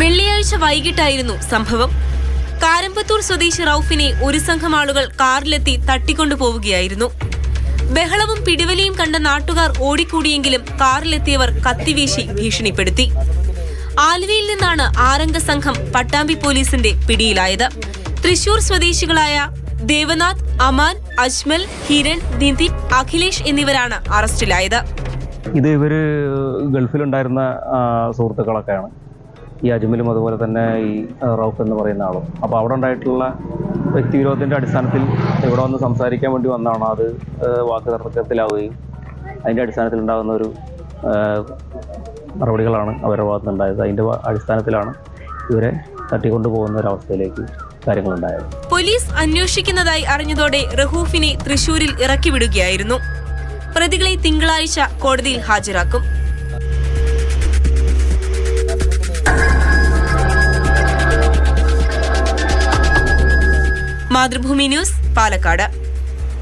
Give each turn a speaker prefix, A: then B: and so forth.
A: വെള്ളിയാഴ്ച വൈകിട്ടായിരുന്നു സംഭവം. കാരമ്പത്തൂർ സ്വദേശി റൌഫിനെ ഒരു സംഘം ആളുകൾ കാറിലെത്തി തട്ടിക്കൊണ്ടുപോവുകയായിരുന്നു. ബഹളവും പിടിവലിയും കണ്ട നാട്ടുകാർ ഓടിക്കൂടിയെങ്കിലും കാറിലെത്തിയവർ കത്തിവീശി ഭീഷണിപ്പെടുത്തി. ആലുവയിൽ നിന്നാണ് ആറംഗ സംഘം പട്ടാമ്പി പോലീസിന്റെ പിടിയിലായത്. തൃശൂർ സ്വദേശികളായ ദേവനാഥ്, അമാൻ, അജ്മൽ, ഹിരൺ, നിതിൻ, അഖിലേഷ് എന്നിവരാണ് അറസ്റ്റിലായത്.
B: ഇവര് ഗൾഫിലുണ്ടായിരുന്ന സുഹൃത്തുക്കളൊക്കെയാണ്. ഈ അജ്മലും അതുപോലെ തന്നെ ഈ റൌഫ് എന്ന് പറയുന്ന ആളും. അപ്പോൾ അവിടെ ഉണ്ടായിട്ടുള്ള വ്യക്തിവിരോധത്തിൻ്റെ അടിസ്ഥാനത്തിൽ ഇവിടെ വന്ന് സംസാരിക്കാൻ വേണ്ടി വന്നതാണ്. അത് വാക്ക് തർക്കത്തിലാവുകയും അതിൻ്റെ അടിസ്ഥാനത്തിൽ ഉണ്ടാകുന്ന ഒരു നടപടികളാണ് അവരുടെ ഭാഗത്തുനിന്നുണ്ടായത്. അതിൻ്റെ അടിസ്ഥാനത്തിലാണ് ഇവരെ തട്ടിക്കൊണ്ടുപോകുന്ന ഒരവസ്ഥയിലേക്ക് കാര്യങ്ങളുണ്ടായത്.
A: പോലീസ് അന്വേഷിക്കുന്നതായി അറിഞ്ഞതോടെ റഹൂഫിനെ തൃശൂരിൽ ഇറക്കിവിടുകയായിരുന്നു. പ്രതികളെ തിങ്കളാഴ്ച കോടതിയിൽ ഹാജരാക്കും. മാതൃഭൂമി ന്യൂസ്, പാലക്കാട്.